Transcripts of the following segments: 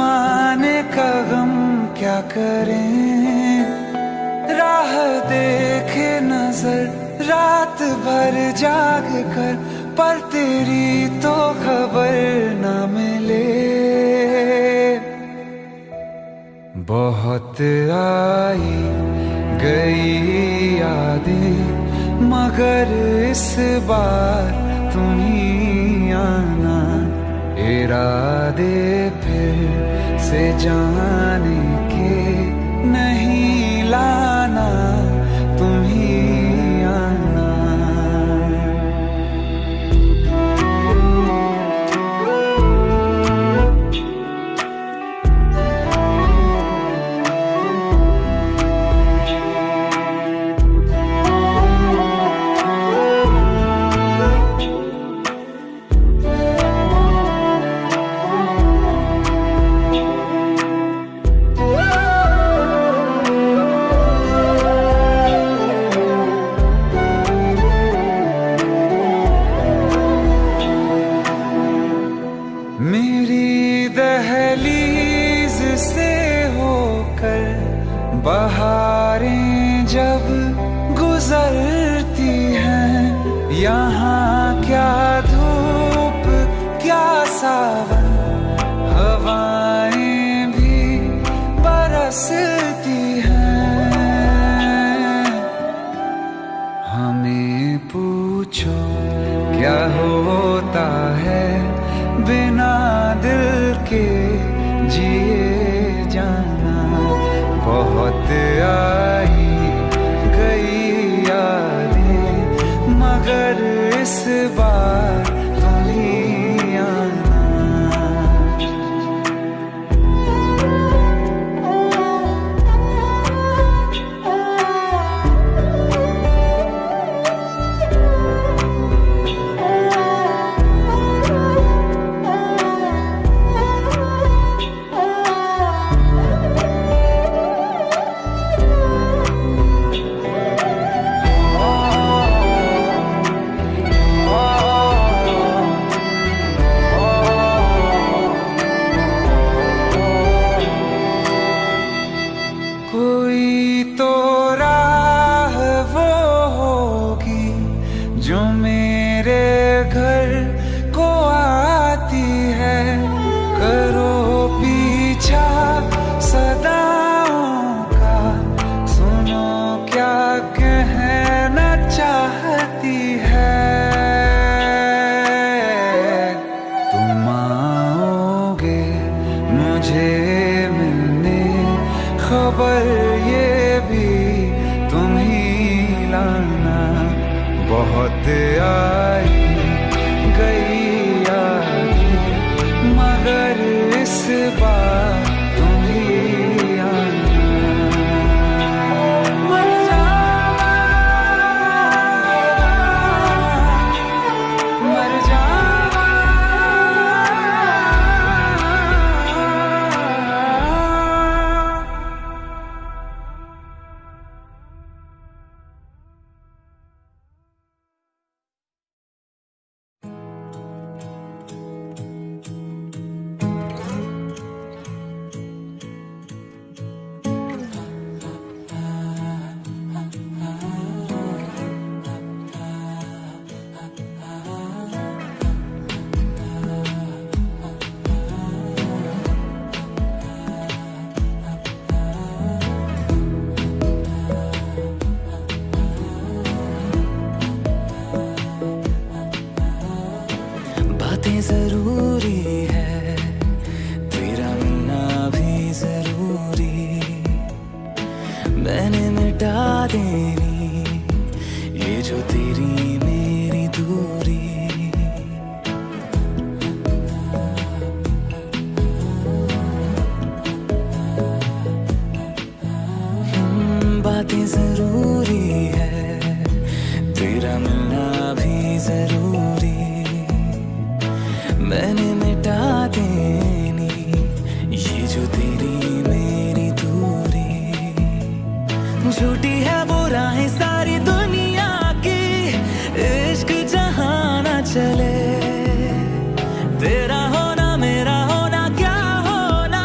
जमाने का गम क्या करें, राह देखे नजर रात भर जाग कर, पर तेरी तो खबर न मिले। बहुत आई गई यादें मगर इस बार तुम ही आना, इरादे फिर से जाने के नहीं लाना, तुम ही आना। मेरी दहलीज से होकर बहारें जब गुजरती हैं, यहाँ क्या धूप क्या सावन, हवाएं भी बरसती हैं। हमें पूछो क्या होता है बिना दिल के जिए जाना। बहुत आई गई यादें मगर इस बार तुम ही आना। कोई तो राह वो होगी जो मेरे घर को आती है, करो पीछा सदाओं का, सुनो क्या कहना चाहती है। तुम आओगे मुझे मिलने, खबर ये भी तुम ही लाना। बहुत आई गई यादें मगर इस बार तुम ही आना। मर जावा, मर जावा। बातें जरूरी है, तेरा मिलना भी जरूरी, मैंने मिटा देनी ये जो तेरी मेरी दूरी। बातें जरूरी है, तेरा मिलना भी जरूरी, मैंने मिटा देनी ये जो तेरी मेरी दूरी। झूठी है वो राहें सारी दुनिया की, इश्क जहां ना चले, तेरा होना मेरा होना क्या होना,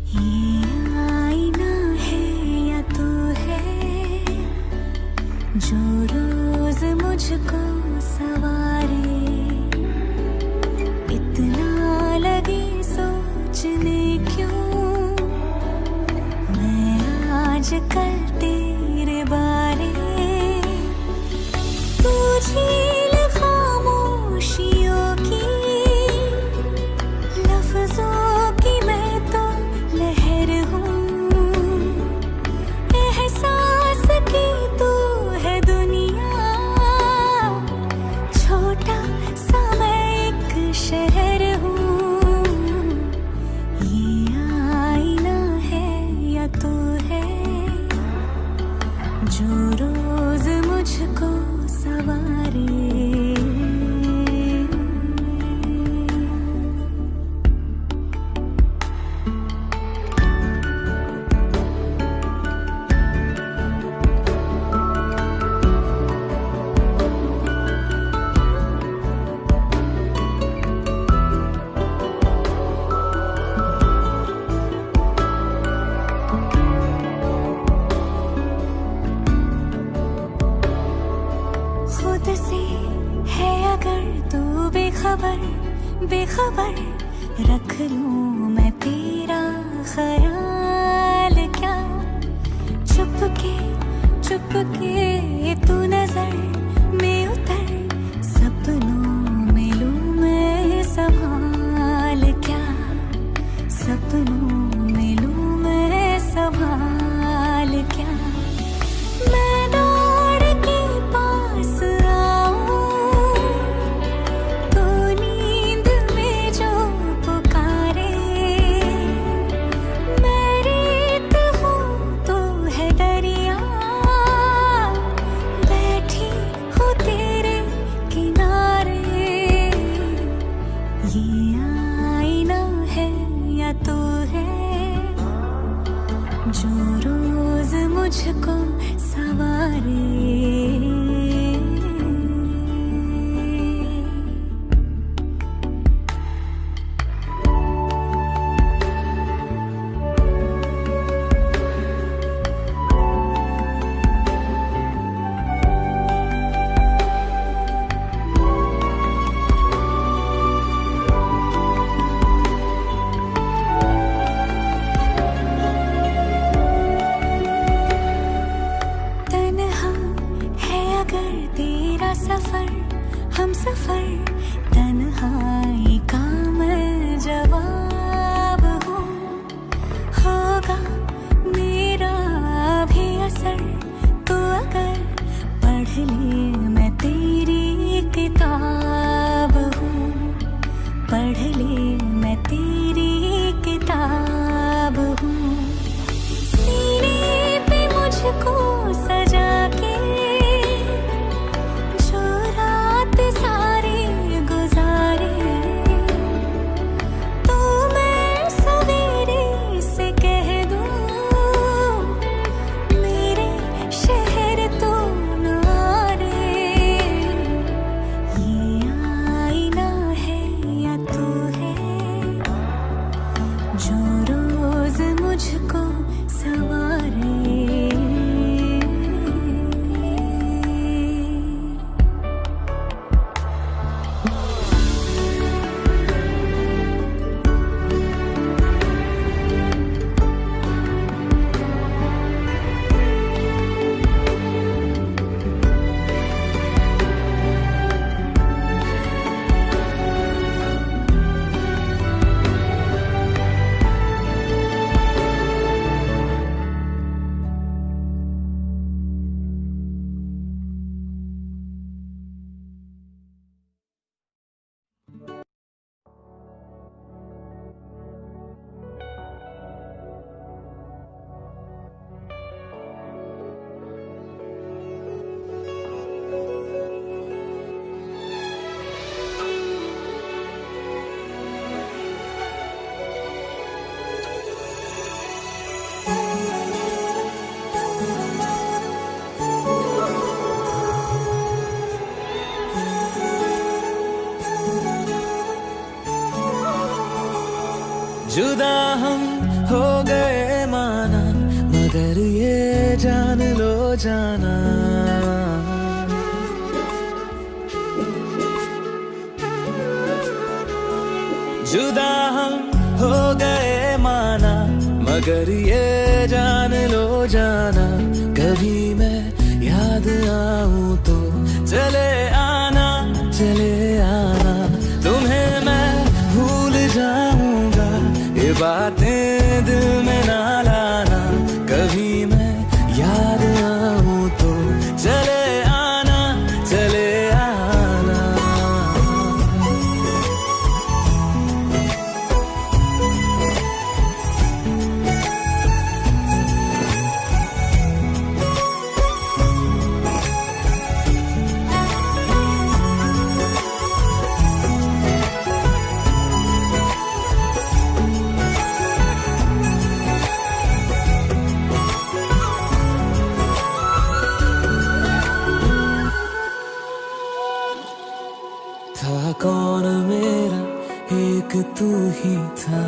ये आईना है या तू है जो रोज मुझको सवारे, इतना लगे सोचने क्यों मैं आजकल तेरे बारे। तू झील खामोशियों की, लफ्जों की मैं तो लहर हूँ, एहसास की तू है दुनिया, छोटा सा मैं एक शहर हूँ। ये आईना है या तू है जो रोज मुझको सवारे। खुद से है अगर तू बेखबर बेखबर, रख लूं मैं तेरा ख्याल क्या। चुपके चुपके तू नजर में उतर, सपनों में लूं मैं संभाल क्या, सपनों में लूं मैं संभाल क्या। मैं दौड़ के पास आऊं तो नींद में जो पुकारे, मैं रेत हूँ तो है दरिया, बैठी हूँ तेरे किनारे। ये आईना है या तू है जो रोज मुझको सवारे। तन्हा है अगर तेरा सफर, हम सफर, तन्हाई का मैं जवाब हूँ। होगा मेरा भी असर तो अगर पढ़ ले मैं तेरी किताब हूँ, पढ़ ले मैं तेरी किताब हूँ। सीने पे मुझको सजा के जो रात सारी गुजारे, तो मैं सवेरे से कह दूँ मेरे शहर तो ना रे। ये आईना है या तू है जो रोज मुझको सवारे। हो गए माना, मगर ये जान लो जाना, जुदा हम हो गए माना, मगर ये जान लो जाना, कभी मैं याद आऊं तो चले आना, चले आना, तुम्हें मैं भूल जाऊंगा, ये बातें दिल में ना लाना, कभी मैं याद आऊं तो चले आना, चले आना। था कौन मेरा, एक तू ही था,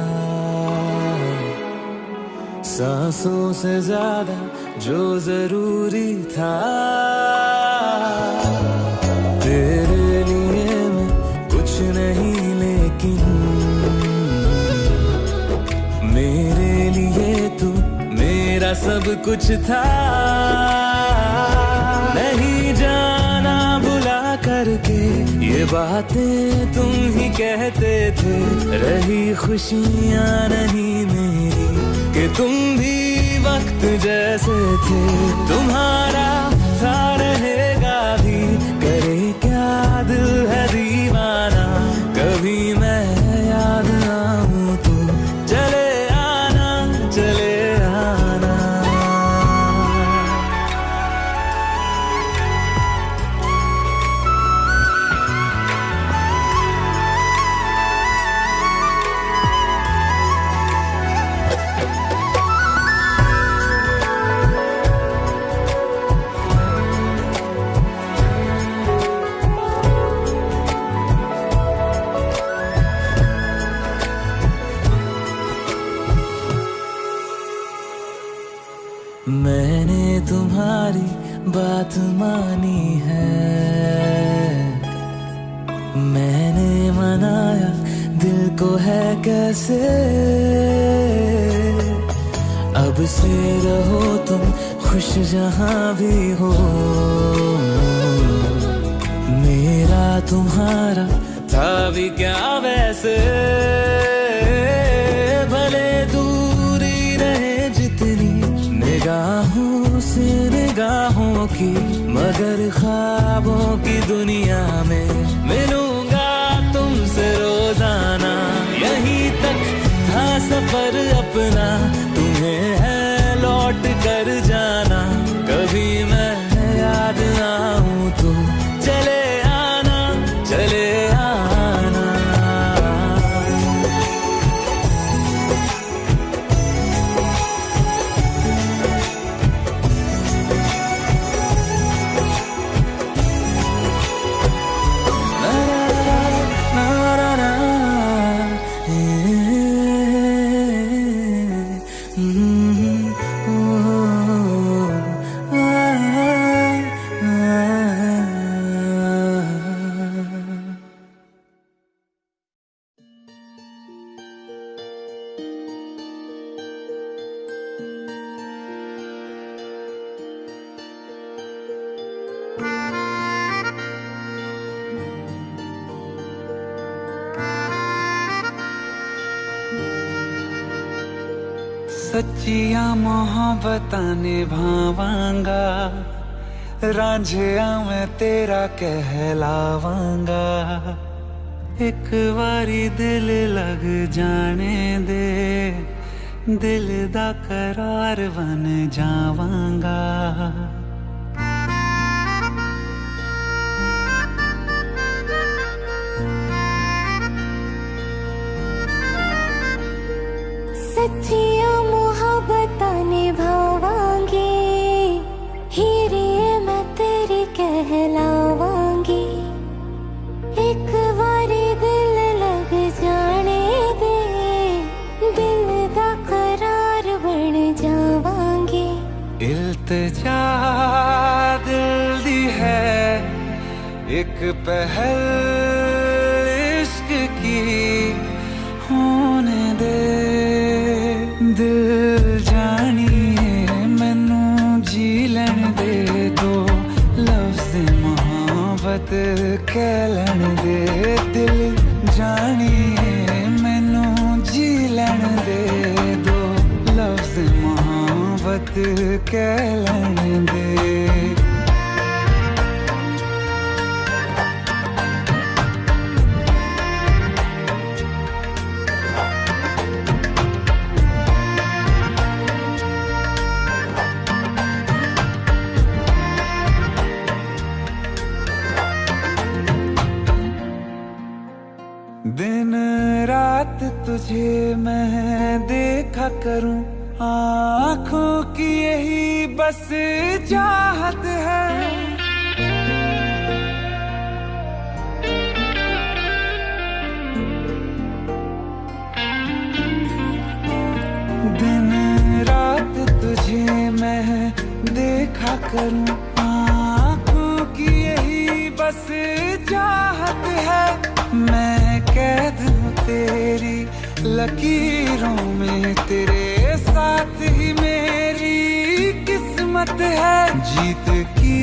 सांसों से ज्यादा जो जरूरी था, तेरे लिए मैं कुछ नहीं लेकिन मेरे लिए तू मेरा सब कुछ था, नहीं जाना बुला करके ये बातें तुम ही कहते थे, रही खुशियाँ नहीं मेरी कि तुम भी वक्त जैसे थे, तुम्हारा था रहेगा भी, करे क्या दिल है दीवाना, कभी मैं याद आऊं तो चले आना, चले आना। मैंने तुम्हारी बात मानी है, मैंने मनाया दिल को है कैसे, अब से रहो तुम खुश जहां भी हो, मेरा तुम्हारा था भी क्या वैसे, भले दूरी रहे जितनी निगाहों से निगाहों की, मगर ख्वाबों की दुनिया में मिलूंगा तुमसे रोजाना, यहीं तक था सफर अपना, तुम्हें है लौट कर जाना, कभी मैं याद आऊं तो चले आना, चले आना। सच्चिया मोहब्बतां निभावांगा, रांझिया मैं तेरा कहलावांगा, एक बारी दिल लग जाने दे, दिल दा करार बन जावांगा। सच्चिया मोहब्बतां निभावांगी, हीरे मैं तेरी कहलावांगी, एक बारी दिल लग जाने दे, दिल दा करार इल्तिजा दिल दी है एक पहल इश्क की होने दे दिल जानिए मैनू जी लैण दे दो लफ्ज़ मोहब्बत कह लैण दे दिल जानिए मैनू जी लैण दे दो लफ्ज़ मोहब्बत कह लैण दे दिन रात तुझे मैं देखा करूं आँखों की यही बस चाहत है दिन रात तुझे मैं देखा करूं आँखों की यही बस चाहत है मैं कैद हूँ तेरी लकीरों में तेरे साथ ही मेरी किस्मत है जीत की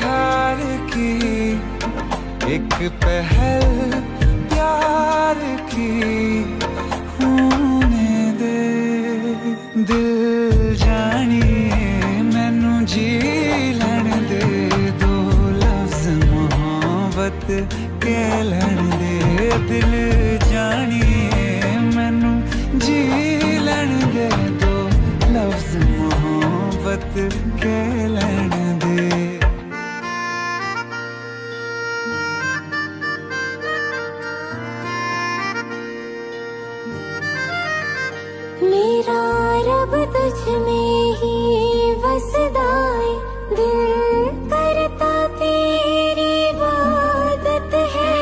हार की एक पहल प्यार की होने दे दिल जानिए मैनू जी लैण दे दो लफ्ज़ मोहब्बत कह लैण दे दिल जानिए मैनू जी लैण दे दो लफ्ज़ मोहब्बत कह लैण दे मेरा रब तुझ में ही वसदा है दिल करता तेरी इबादत है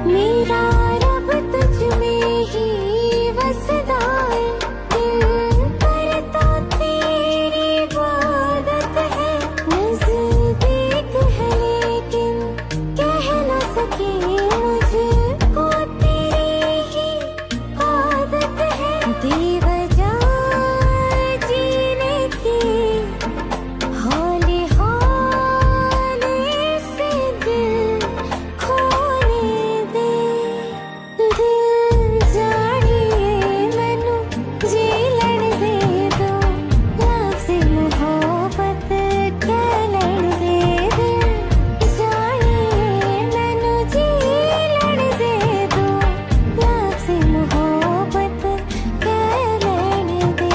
मेरा रब तुझ में ही वसदा है दिल करता तेरी इबादत है नज़दीक है लेकिन कह न सके मुझको तेरी ही आदत है बेवजह जीने की हौले हौले से दिल खोने दे दिल जानिए मैनू जी लैण दे दो लफ्ज़ मोहब्बत कह लैण दे दिल जानिए मैनू जी लैण दे दो लफ्ज़ मोहब्बत कह लैण दे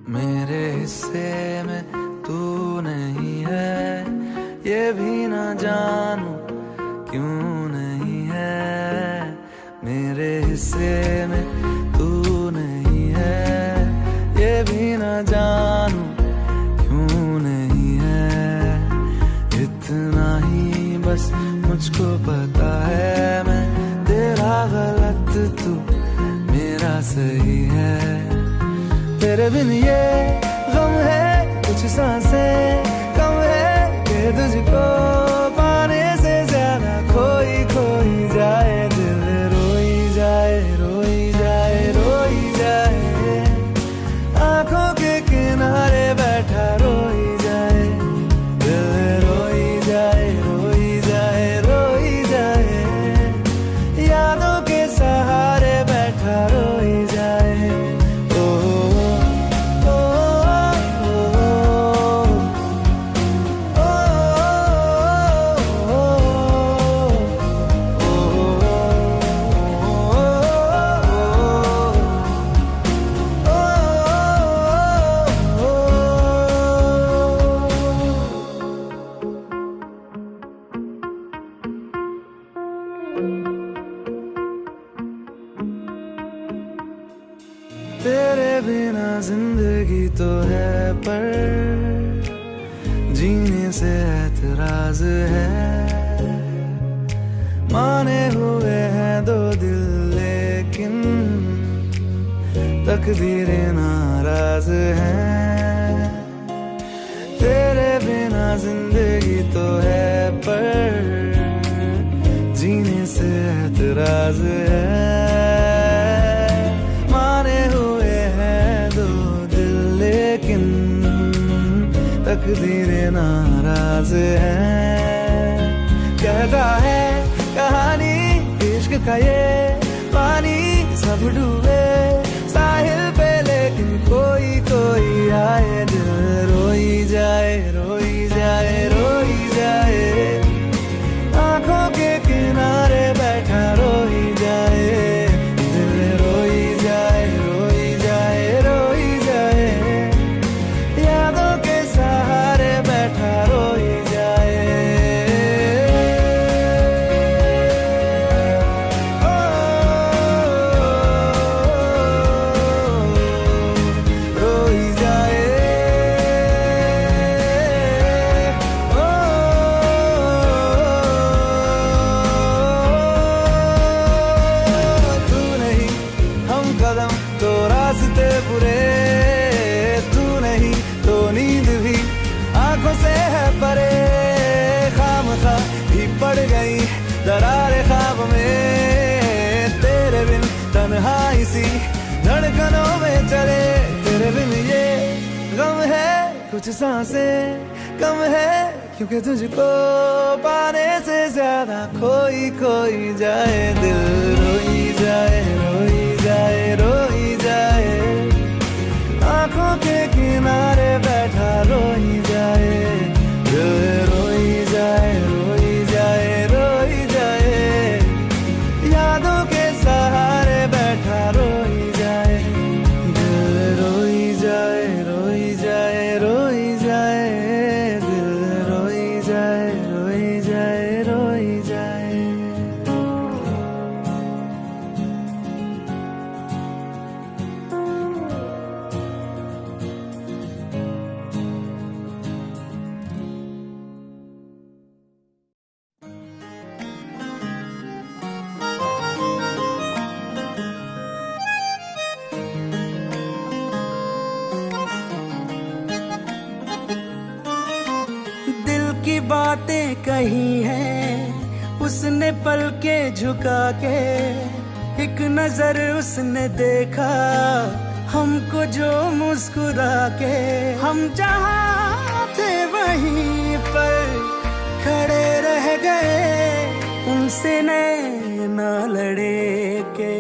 मेरे हिस्से में तू नहीं है ये भी ना जानू क्यों नहीं है मेरे हिस्से में तू नहीं है ये भी ना जानू क्यों नहीं है इतना ही बस मुझको पता है मैं तेरा गलत तू मेरा सही है तेरे बिन ये गम है कुछ सांसें कम है कि तुझको पाने से ज्यादा खोई खोई जाए दिल रोई जाए रोई जाए रोई जाए आंखों के किनारे बैठा रोई जाए दिल रोई जाए रोई जाए रोई जाए यादों के सहारे बैठा रोई जाए ओ तेरे बिना जिंदगी तो है पर जीने से एतराज है। माने हुए हैं दो दिल लेकिन तकदीरें नाराज हैं। तेरे बिना जिंदगी तो है पर जीने से एतराज है। माने हुए हैं दो दिल लेकिन तकदीरें नाराज हैं। कहता है कहानी इश्क का ये पानी सब डूबे साहिल पे लेकिन कोई कोई आए दिल रोई जाए रोई जाए रोई जाए। आंखों के किनारे बैठा रोई जाए दिल रोई जाए रोई जाए रोई जाए। यादों के सहारे बैठा रोई जाए। तो रास्ते बुरे तू नहीं तो नींद भी आंखों से है परे। खामखा भी पड़ गई दरारे ख्वाब में तेरे बिन तन्हाई सी धड़कनों में चले। तेरे बिन ये गम है कुछ सांसें कम है क्योंकि तुझको पाने से ज्यादा खोई खोई जाए दिल रोई जाए रोई जाए रोई जाए। आंखों के किनारे बैठा रोई जाए दिल रोई जाए रोई जाए रोई जाए। यादों के सहारे बैठा रोई जाए दिल रोई जाए रोई जाए रोई जाए। दिल रोई जाए रोई जाए रोई जाए। की बातें कही हैं उसने पल के झुका के। एक नजर उसने देखा हमको जो मुस्कुरा के। हम जहाँ थे वहीं पर खड़े रह गए उनसे नैना लड़े के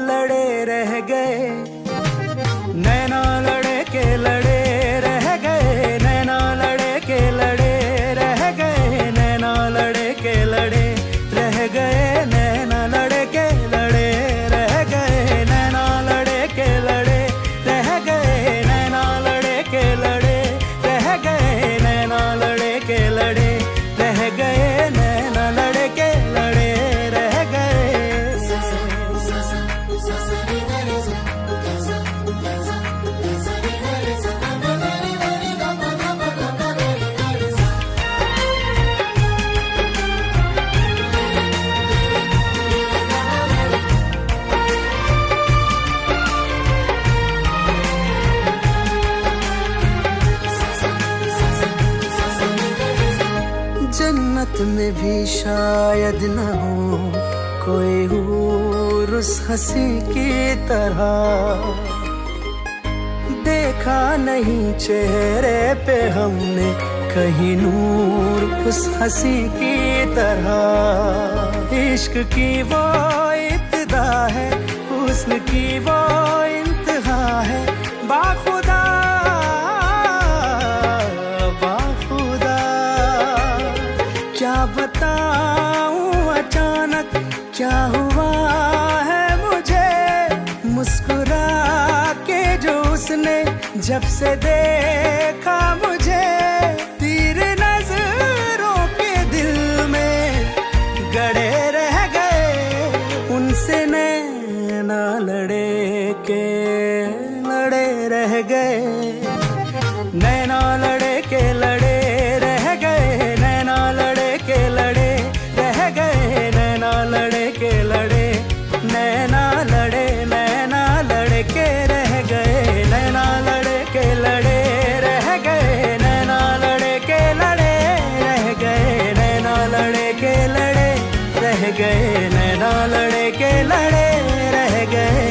लड़े रह गए। नैना लड़े के लड़े रह गए नैना लड़े के लड़े रह गए नैना लड़े के लड़े रह गए नैना लड़े के लड़े रह गए नैना लड़े के लड़े रह गए नैना लड़े के लड़े रह गए नैना लड़े के लड़े रह गए नैना लड़े के लड़े रह गए। जन्नत में भी शायद न हो कोई हूर उस हंसी की तरह। देखा नहीं चेहरे पे हमने कहीं नूर उस हंसी की तरह। इश्क की वो इब्तिदा है हुस्न की वो इंतहा है। बाखुदा क्या बताऊं अचानक क्या हुआ है मुझे। मुस्कुरा के जो उसने जब से देखा मुझे। तीर नजरों के दिल में गड़े रह गए उनसे नैना लड़े के। लड़े रह गए, नैना लड़े के लड़े रह गए, नैना लड़े के लड़े रह गए, नैना लड़े के लड़े, नैना लड़े, नैना लड़े के रह गए, नैना लड़े के लड़े रह गए, नैना लड़े के लड़े रह गए, नैना लड़े के लड़े रह गए, नैना लड़े के लड़े रह गए।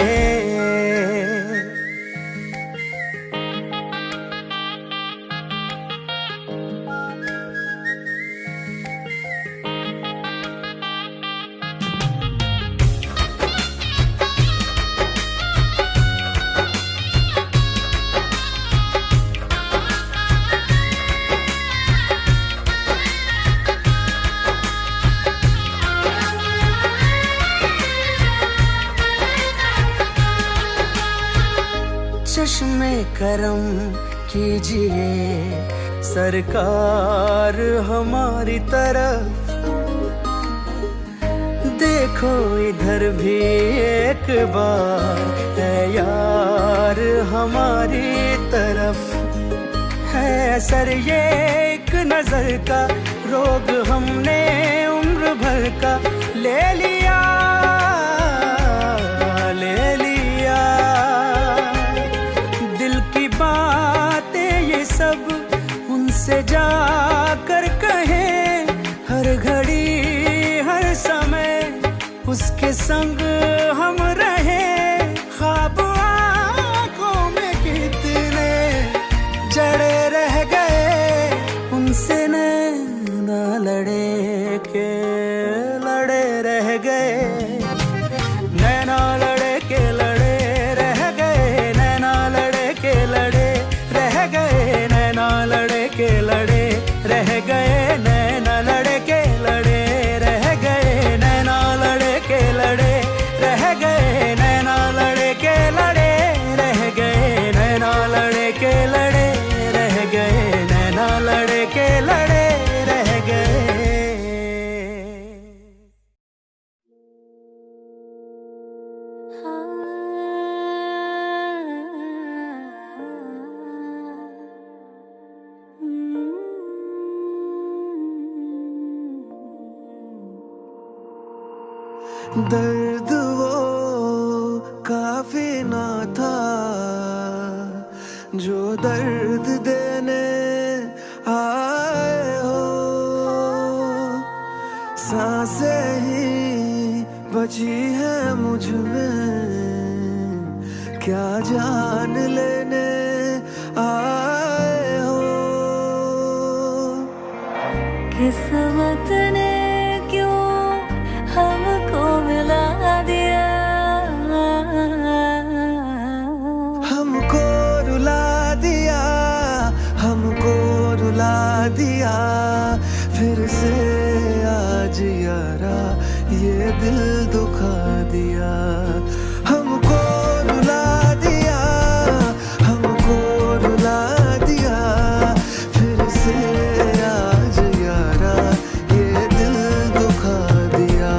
चश्मे करम कीजिए सरकार हमारी तरफ, देखो इधर भी एक बार है यार हमारी तरफ, है असर ये एक नजर का, रोग हमने उम्र भर का ले लिया, ले लिया, दिल की बातें ये सब उनसे जाकर कहें, हर घड़ी हर समय उसके संग हम रहे, ख्वाब आँखों में कितने जड़े रह गए, उनसे नैना लड़े के लड़े रह गए, नैना लड़े के लड़े रह गए, नैना लड़े के लड़े रह गए, नैना लड़े के लड़े रह गए, नैना लड़े के लड़े रह गए, नैना लड़े के लड़े रह गए, नैना लड़े के लड़े रह गए, नैना लड़े के लड़े रह गए, नैना लड़े के लड़े रह गए। दर्द वो काफी ना था जो दर्द देने आए हो, सांसें ही बची है मुझ में, क्या जान लेने आए हो। किस्मत ने क्यों हमको मिला दिया, हमको रुला दिया, हमको रुला दिया, फिर से आज यारा ये दिल दुखा दिया, हमको रुला दिया, हमको रुला दिया, फिर से आज यारा ये दिल दुखा दिया।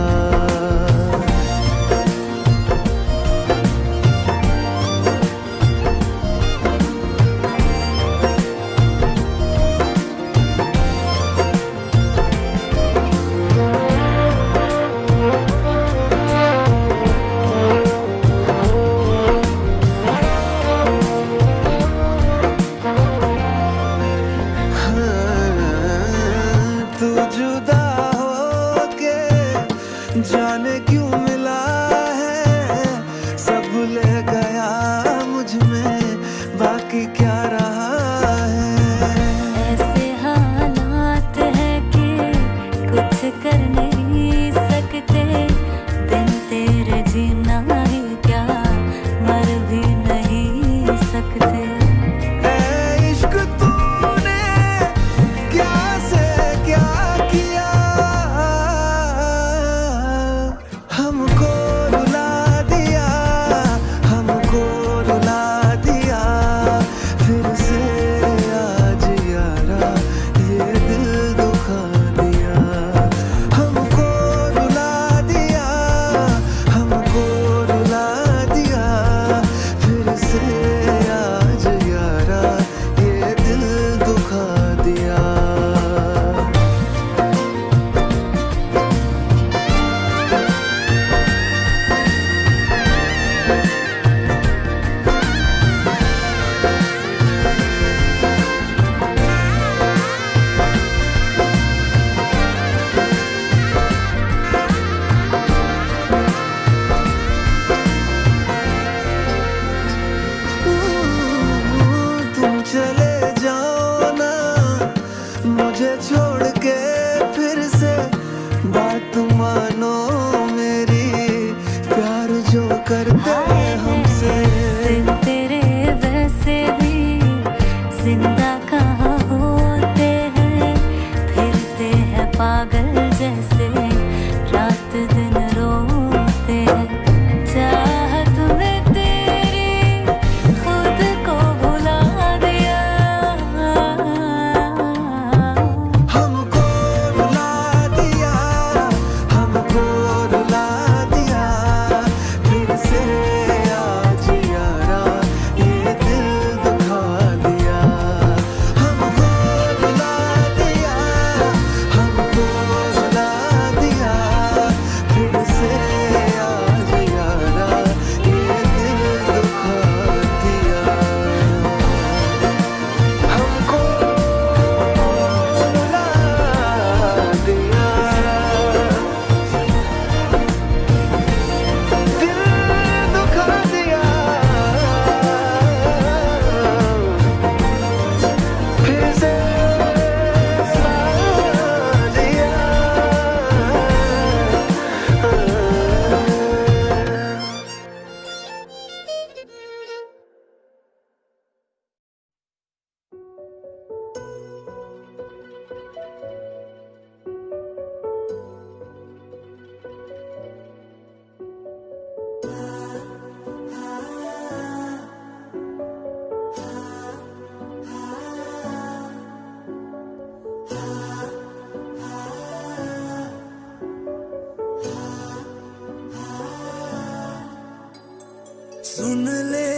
सुन ले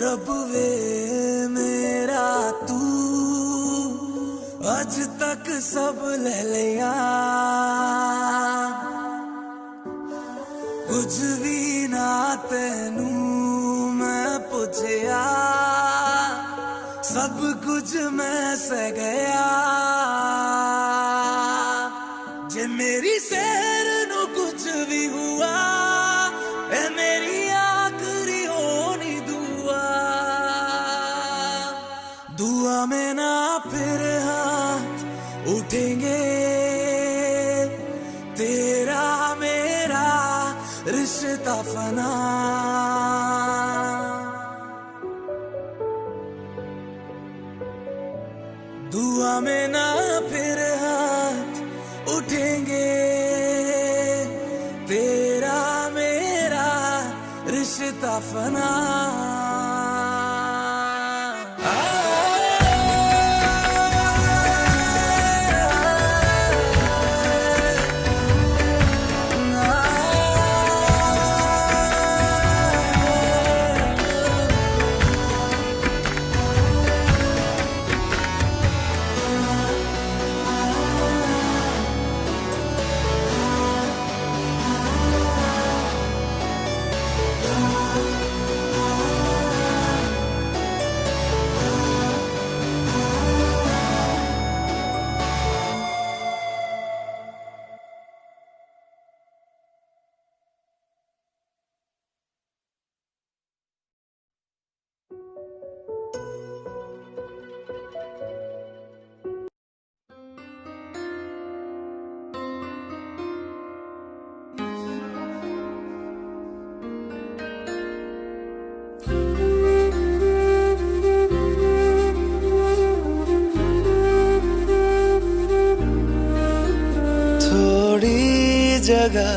रब वे मेरा तू अज तक सब ले लिया कुछ भी ना तेनू मैं पूछया सब कुछ मैं सह गया जे मेरी सैर नु कुछ भी हुआ ए मेरी आखिरी होनी दुआ दुआ में ना फिर हाथ उठेंगे तेरा मेरा रिश्ता फना दुआ में ना फिर हाथ उठेंगे तेरा मेरा रिश्ता फना जगह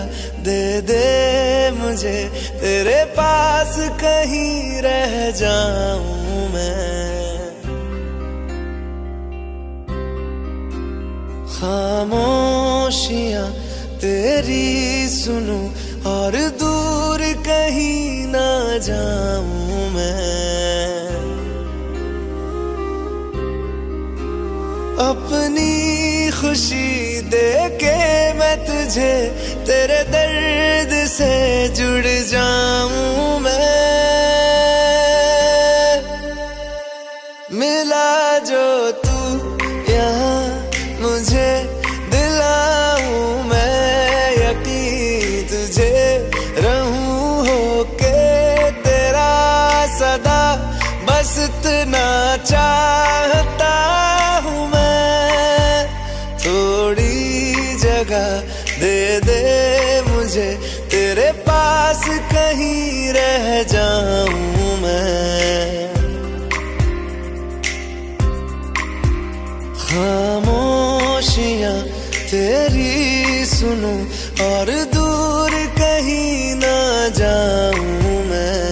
दे दे मुझे तेरे पास कहीं रह जाऊं मैं खामोशियां तेरी सुनूं और दूर कहीं ना जाऊं मैं अपनी खुशी दे के मैं तुझे तेरे दर्द से जुड़ जाऊं मैं मिला जो तू यहाँ मुझे दिलाऊं मैं यकीन तुझे रहूं होके तेरा सदा बस इतना चाहता हूँ मैं थोड़ी जगह दे दे मुझे तेरे पास कहीं रह जाऊं मैं खामोशियां तेरी सुनूं और दूर कहीं ना जाऊं मैं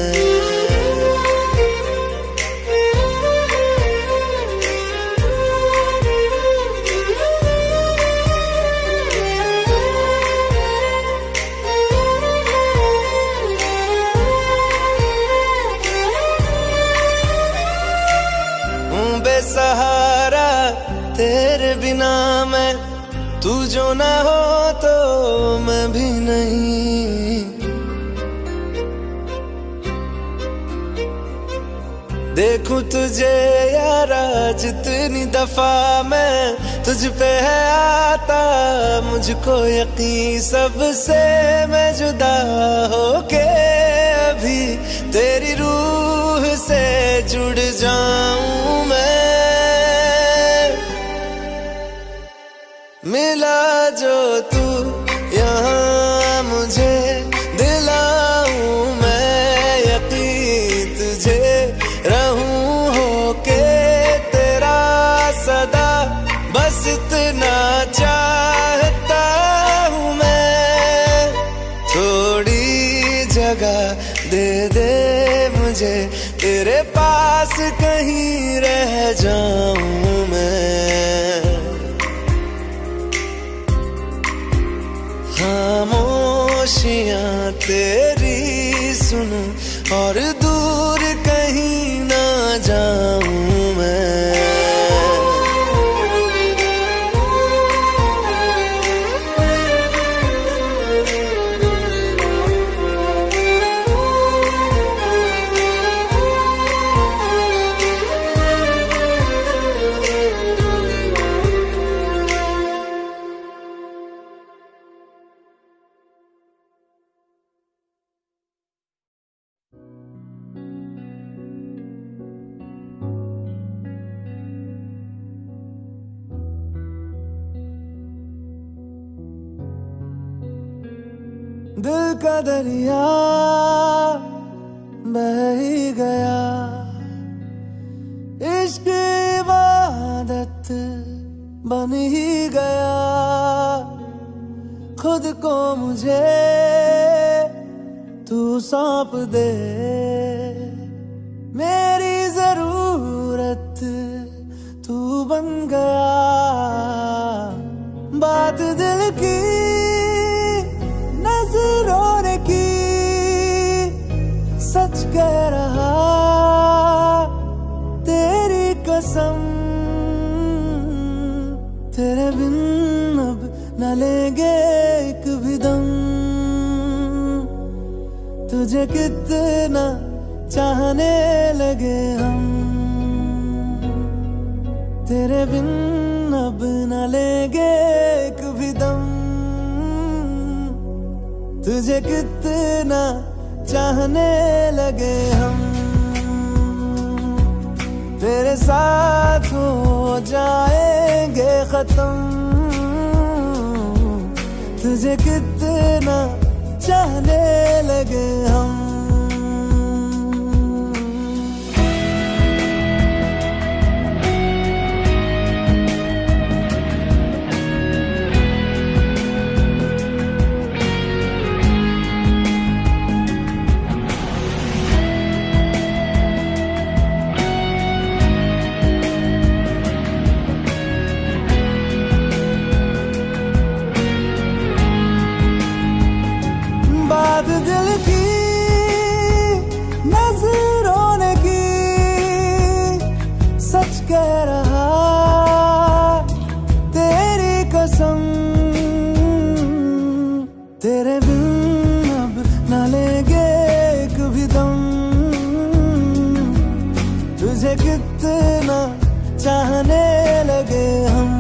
बेसहारा तेरे बिना मैं तू जो ना हो तो मैं भी नहीं देखूं तुझे यारा जितनी दफा मैं तुझ पे है आता मुझको यकीन सबसे मैं जुदा होके अभी तेरी रूह से जुड़ जाऊं मैं मिला जो तू यहाँ मुझे दिलाऊं मैं यकीन तुझे रहूं होके तेरा सदा बस इतना चाहता हूँ मैं थोड़ी जगह दे दे मुझे तेरे पास कहीं रह जाऊं मैं खामोशियां तेरी सुनूं और दिल का दरिया बह ही गया, इश्क इबादत बन ही गया। खुद को मुझे तू सौंप दे, मेरी जरूरत तू बन गया। बात दिल की नजरों ने की, सच कह रहा तेरी कसम। तेरे बिन अब न लेंगे एक भी दम, तुझे कितना चाहने लगे हम। तेरे बिन अब न लेंगे एक भी दम, तुझे कितना चाहने लगे हम। तेरे साथ हो जाएंगे खत्म, तुझे कितना चाहने लगे हम। बात दिल की नजरों ने की, सच कह रहा तेरी कसम। तेरे बिन अब न लेंगे एक भी दम, तुझे कितना चाहने लगे हम।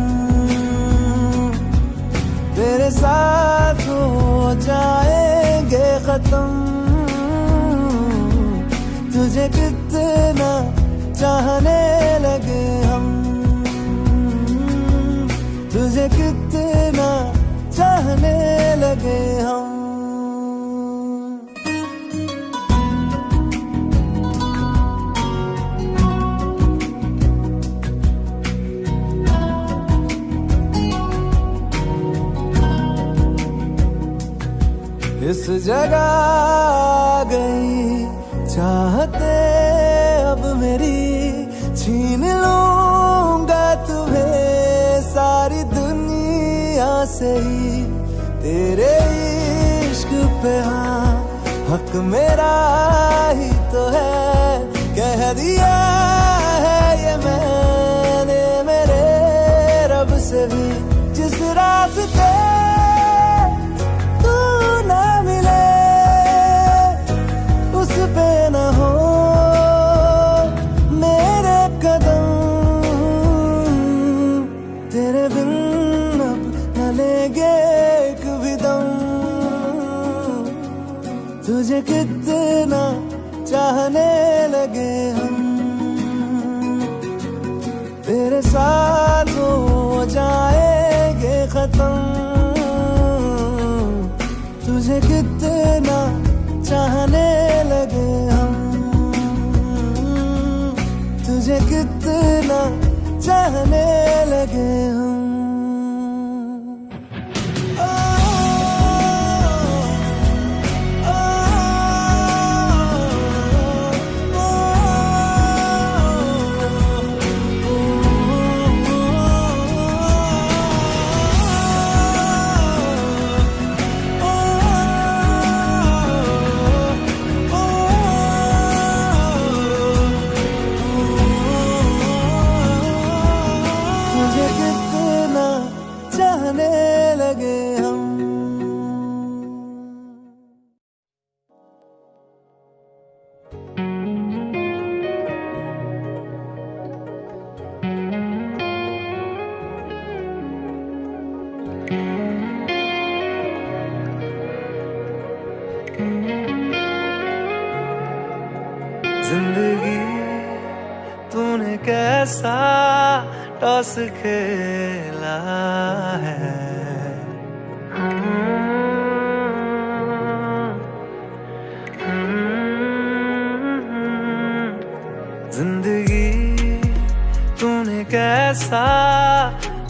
तेरे साथ हो जाएंगे खत्म, तुझे कितना चाहने लगे हम। तुझे कितना चाहने लगे हम। इस जगह गई चाहते अब मेरी, छीन लूंगा तुम्हें सारी दुनिया से ही। तेरे इश्क पे हाँ हक मेरा ही तो है, कह दिया है ये मैंने मेरे रब से भी। जिस रास्ते पे न हो मेरे कदम, तेरे बिन अब न लेंगे एक भी दम। तुझे कितना चाहने लगे हम, तेरे साथ हो जाएंगे खत्म। तुझे कितना चाहने लगे हम, तुझे कितना चाहने लगे हम। चाहने लगे हम। जिंदगी तूने कैसा टॉस खेला है, जिंदगी तूने कैसा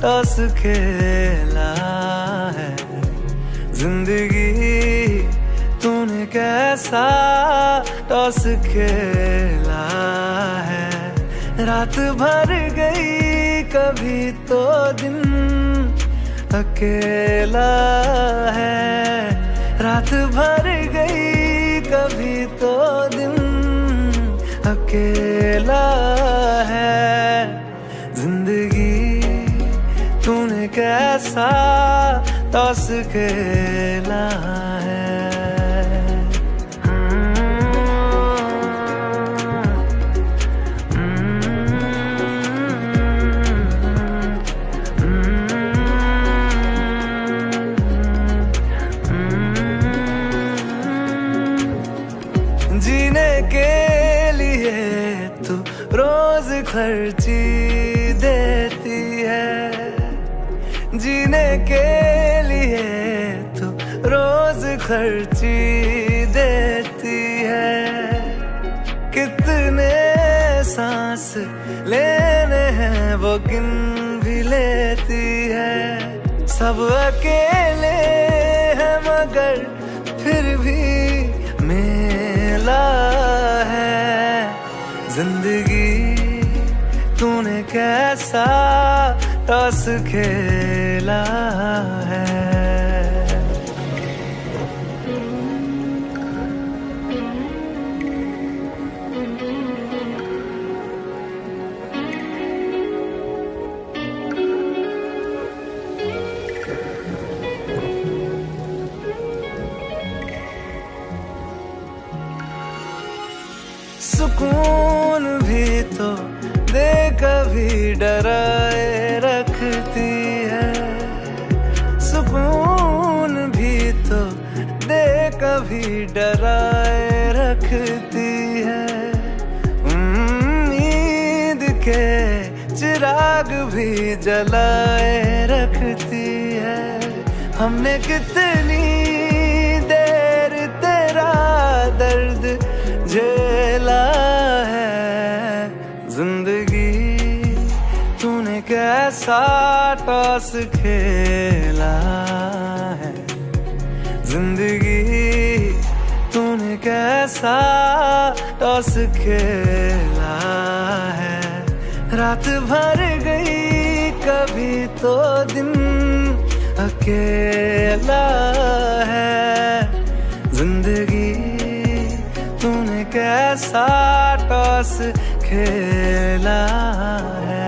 टॉस खेला है, जिंदगी तूने कैसा टॉस खेला है। रात भर गई कभी तो दिन अकेला है, रात भर गई कभी तो दिन अकेला है। जिंदगी तूने कैसा टॉस खेला है। जीने के लिए तू रोज खर्ची देती है, जीने के लिए तू रोज खर्ची देती है। कितने सांस लेने हैं वो गिन भी लेती है। सब अकेले हैं मगर फिर भी मेला है। जिंदगी तूने कैसा टॉस खेला है। सुकून भी तो दे कभी डराए रखती है, सुकून भी तो दे कभी डराए रखती है। उम्मीद के चिराग भी जलाए रखती है। हमने कितनी देर तेरा दर्द झेला है। जिंदगी तूने कैसा टॉस खेला है, जिंदगी तूने कैसा टॉस खेला है। रात भर गई कभी तो दिन अकेला है। जिंदगी तूने कैसा टॉस खेला है।